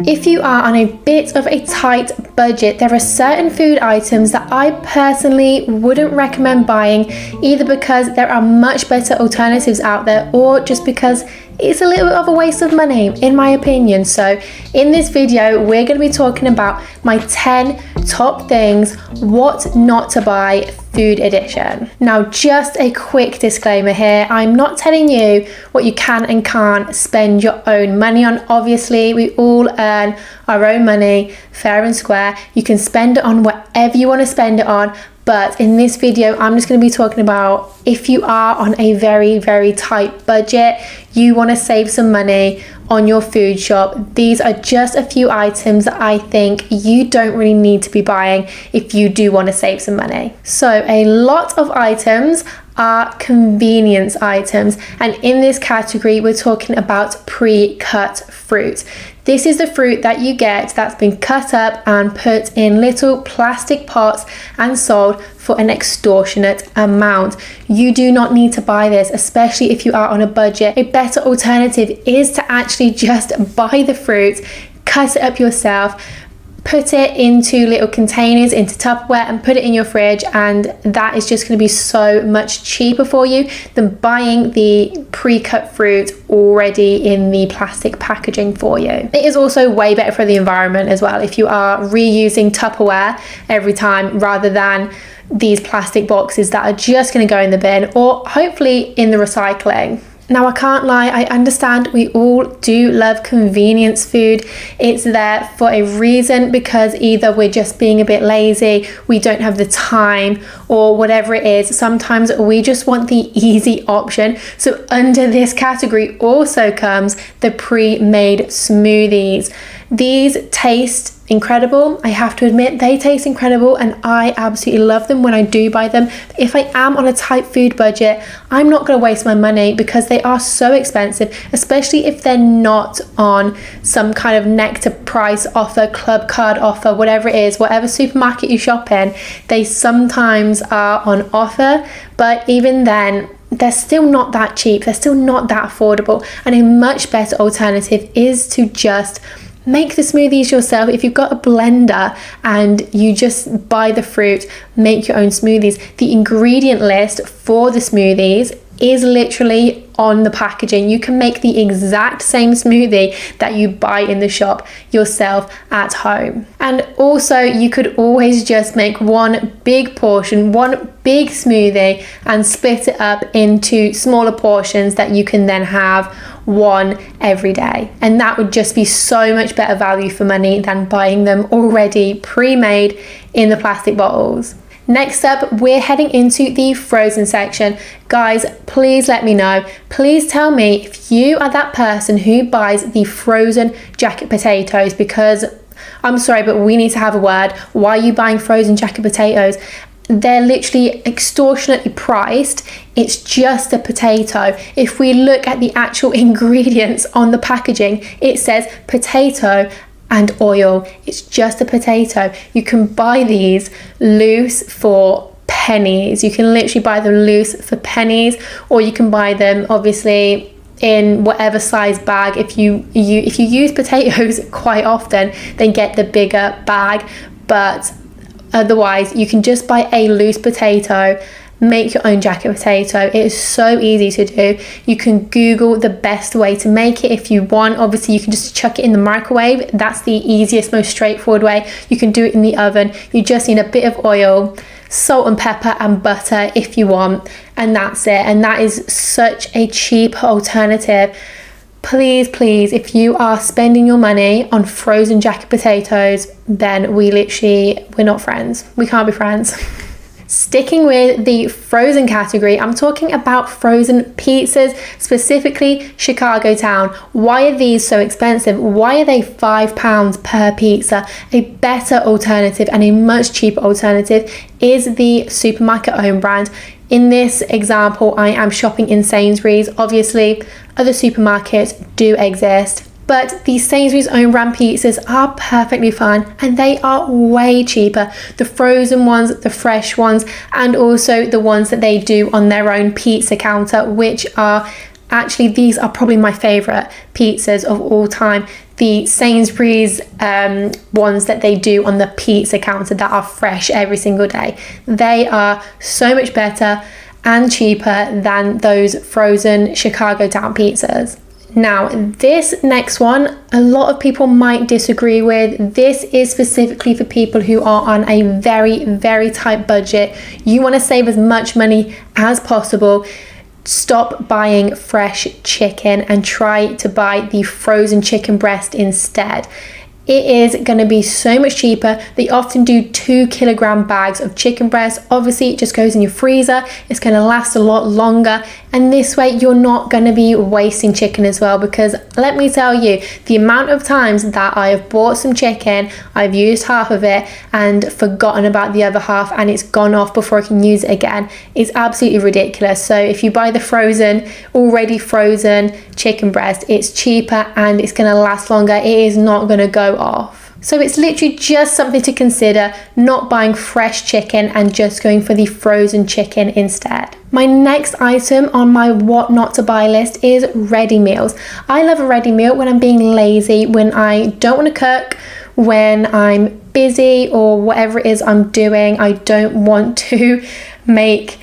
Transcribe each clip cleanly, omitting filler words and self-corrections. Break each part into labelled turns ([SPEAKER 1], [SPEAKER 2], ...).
[SPEAKER 1] If you are on a bit of a tight budget, there are certain food items that I personally wouldn't recommend buying, either because there are much better alternatives out there or just because it's a little bit of a waste of money, in my opinion. So in this video, we're going to be talking about my 10 top things what not to buy food edition. Now, just a quick disclaimer here, I'm not telling you what you can and can't spend your own money on. Obviously, we all earn our own money fair and square. You can spend it on whatever you want to spend it on. But in this video, I'm just going to be talking about if you are on a very, very tight budget, you want to save some money on your food shop. These are just a few items that I think you don't really need to be buying if you do want to save some money. So a lot of items are convenience items, and in this category we're talking about pre-cut fruit. This is the fruit that you get that's been cut up and put in little plastic pots and sold for an extortionate amount. You do not need to buy this, especially if you are on a budget. A better alternative is to actually just buy the fruit, cut it up yourself, put it into little containers, into Tupperware, and put it in your fridge, and that is just going to be so much cheaper for you than buying the pre-cut fruit already in the plastic packaging for you. It is also way better for the environment as well if you are reusing Tupperware every time rather than these plastic boxes that are just going to go in the bin or hopefully in the recycling. Now, I can't lie, I understand we all do love convenience food. It's there for a reason, because either we're just being a bit lazy, we don't have the time, or whatever it is. Sometimes we just want the easy option. So under this category also comes the pre-made smoothies. These taste incredible. I have to admit, they taste incredible and I absolutely love them when I do buy them. If I am on a tight food budget, I'm not going to waste my money because they are so expensive, especially if they're not on some kind of Nectar price offer, club card offer, whatever it is, whatever supermarket you shop in, they sometimes are on offer, but even then, they're still not that cheap, they're still not that affordable, and a much better alternative is to just make the smoothies yourself. If you've got a blender and you just buy the fruit, make your own smoothies. The ingredient list for the smoothies is literally on the packaging. You can make the exact same smoothie that you buy in the shop yourself at home. And also, you could always just make one big portion, one big smoothie, and split it up into smaller portions that you can then have one every day. And that would just be so much better value for money than buying them already pre-made in the plastic bottles. Next up, we're heading into the frozen section. Guys, please let me know. Please tell me if you are that person who buys the frozen jacket potatoes, because I'm sorry, but we need to have a word. Why are you buying frozen jacket potatoes? They're literally extortionately priced. It's just a potato. If we look at the actual ingredients on the packaging, it says potato and oil. It's just a potato. You can buy these loose for pennies. You can literally buy them loose for pennies, or you can buy them obviously in whatever size bag. If you use potatoes quite often, then get the bigger bag, but otherwise you can just buy a loose potato, make your own jacket potato. It is so easy to do. You can Google the best way to make it if you want. Obviously, you can just chuck it in the microwave. That's the easiest, most straightforward way. You can do it in the oven. You just need a bit of oil, salt and pepper and butter if you want, and that's it. And that is such a cheap alternative. Please, please, if you are spending your money on frozen jacket potatoes, then we're not friends. We can't be friends. Sticking with the frozen category, I'm talking about frozen pizzas, specifically Chicago Town. Why are these so expensive? Why are they £5 per pizza? A better alternative and a much cheaper alternative is the supermarket own brand. In this example, I am shopping in Sainsbury's. Obviously, other supermarkets do exist, but the Sainsbury's own brand pizzas are perfectly fine and they are way cheaper. The frozen ones, the fresh ones, and also the ones that they do on their own pizza counter, which are actually, these are probably my favorite pizzas of all time. the Sainsbury's ones that they do on the pizza counter that are fresh every single day. They are so much better and cheaper than those frozen Chicago Town pizzas. Now, this next one, a lot of people might disagree with. This is specifically for people who are on a very, very tight budget. You want to save as much money as possible. Stop buying fresh chicken and try to buy the frozen chicken breast instead. It is going to be so much cheaper. They often do 2 kilogram bags of chicken breast. Obviously, it just goes in your freezer. It's going to last a lot longer. And this way, you're not going to be wasting chicken as well. Because let me tell you, the amount of times that I have bought some chicken, I've used half of it and forgotten about the other half, and it's gone off before I can use it again, is absolutely ridiculous. So if you buy the already frozen chicken breast, it's cheaper and it's going to last longer. It is not going to go off. So it's literally just something to consider, not buying fresh chicken and just going for the frozen chicken instead. My next item on my what not to buy list is ready meals. I love a ready meal when I'm being lazy, when I don't want to cook, when I'm busy or whatever it is I'm doing. I don't want to make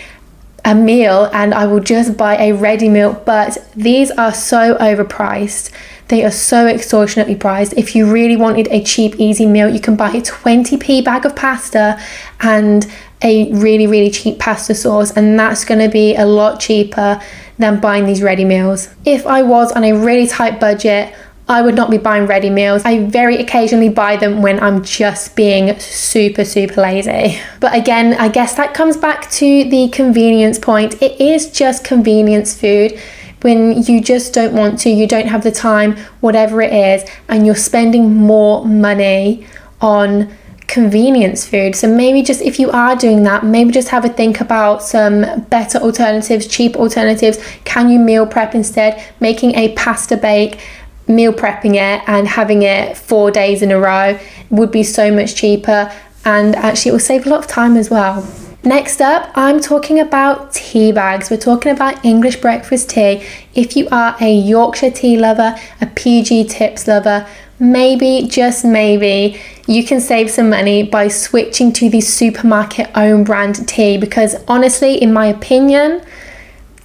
[SPEAKER 1] a meal and I will just buy a ready meal, but these are so overpriced. They are so extortionately priced. If you really wanted a cheap, easy meal, you can buy a 20p bag of pasta and a really, really cheap pasta sauce, and that's going to be a lot cheaper than buying these ready meals. If I was on a really tight budget, I would not be buying ready meals. I very occasionally buy them when I'm just being super, super lazy. But again, I guess that comes back to the convenience point. It is just convenience food. When you just don't want to, you don't have the time, whatever it is, and you're spending more money on convenience food. So maybe just, if you are doing that, maybe just have a think about some better alternatives, cheap alternatives. Can you meal prep instead? Making a pasta bake, meal prepping it and having it 4 days in a row would be so much cheaper, and actually it will save a lot of time as well. Next up, I'm talking about tea bags. We're talking about English breakfast tea. If you are a Yorkshire tea lover, a PG Tips lover, maybe, just maybe, you can save some money by switching to the supermarket own brand tea, because honestly, in my opinion,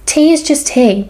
[SPEAKER 1] tea is just tea.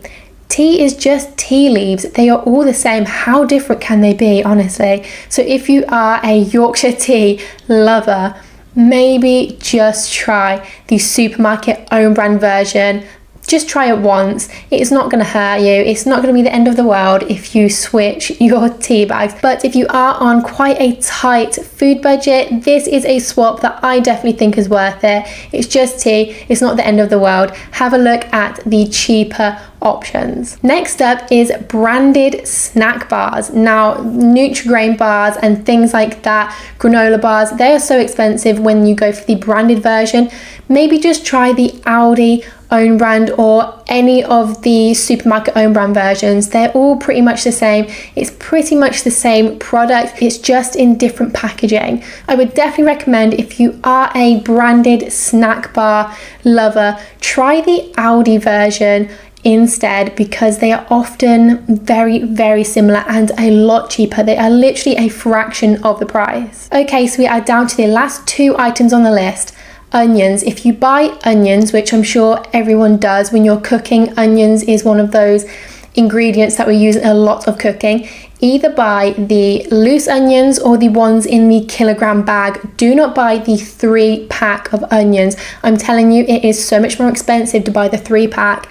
[SPEAKER 1] Tea is just tea leaves. They are all the same. How different can they be, honestly? So if you are a Yorkshire tea lover, maybe just try the supermarket own brand version. Just try it once. It's not going to hurt you. It's not going to be the end of the world if you switch your tea bags. But if you are on quite a tight food budget, this is a swap that I definitely think is worth it. It's just tea. It's not the end of the world. Have a look at the cheaper options. Next up is branded snack bars. Now, Nutri-Grain bars and things like that, granola bars, they are so expensive when you go for the branded version. Maybe just try the Aldi own brand or any of the supermarket own brand versions. They're all pretty much the same. It's pretty much the same product. It's just in different packaging. I would definitely recommend, if you are a branded snack bar lover, try the Aldi version instead, because they are often very, very similar and a lot cheaper. They are literally a fraction of the price. Okay, so we are down to the last 2 items on the list. Onions. If you buy onions, which I'm sure everyone does when you're cooking, onions is one of those ingredients that we use in a lot of cooking. Either buy the loose onions or the ones in the kilogram bag. Do not buy the 3-pack of onions. I'm telling you, it is so much more expensive to buy the 3-pack.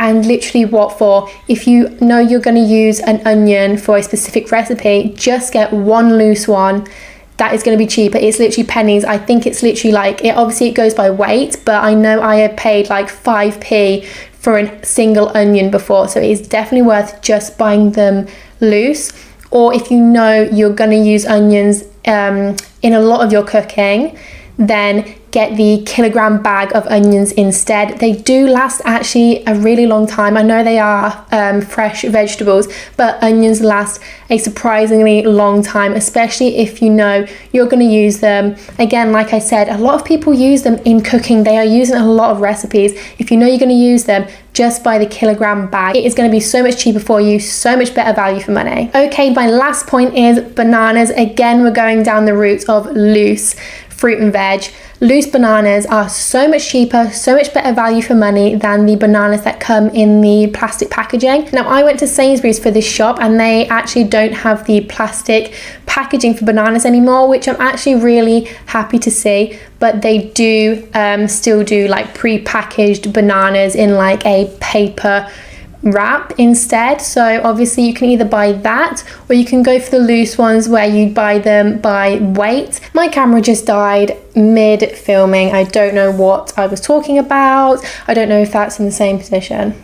[SPEAKER 1] And literally, what for? If you know you're going to use an onion for a specific recipe, just get one loose one. That is going to be cheaper. It's literally pennies. I think it's literally like, it goes by weight, but I know I had paid like 5p for a single onion before. So it is definitely worth just buying them loose. Or if you know you're going to use onions in a lot of your cooking, then get the kilogram bag of onions instead. They do last actually a really long time. I know they are fresh vegetables, but onions last a surprisingly long time, especially if you know you're going to use them. Again, like I said, a lot of people use them in cooking. They are using a lot of recipes. If you know you're going to use them, just buy the kilogram bag. It is going to be so much cheaper for you, so much better value for money. Okay, my last point is bananas. Again, we're going down the route of loose fruit and veg. Loose bananas are so much cheaper, so much better value for money than the bananas that come in the plastic packaging. Now, I went to Sainsbury's for this shop and they actually don't have the plastic packaging for bananas anymore, which I'm actually really happy to see, but they do still do like pre-packaged bananas in like a paper wrap instead. So obviously you can either buy that or you can go for the loose ones where you buy them by weight. My camera just died mid filming. I don't know what I was talking about. I don't know if that's in the same position.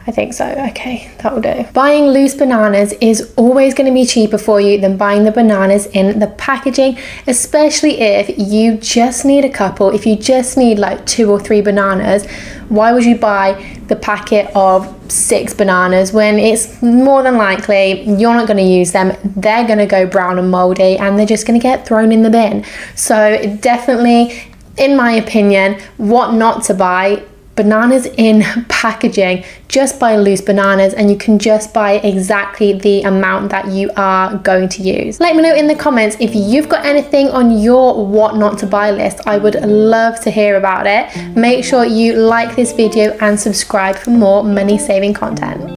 [SPEAKER 1] I think so. Okay, that will do. Buying loose bananas is always going to be cheaper for you than buying the bananas in the packaging, especially if you just need a couple. If you just need like 2 or 3 bananas, why would you buy the packet of 6 bananas when it's more than likely you're not going to use them? They're going to go brown and moldy and they're just going to get thrown in the bin. So definitely, in my opinion, what not to buy: bananas in packaging. Just buy loose bananas and you can just buy exactly the amount that you are going to use. Let me know in the comments if you've got anything on your what not to buy list. I would love to hear about it. Make sure you like this video and subscribe for more money saving content.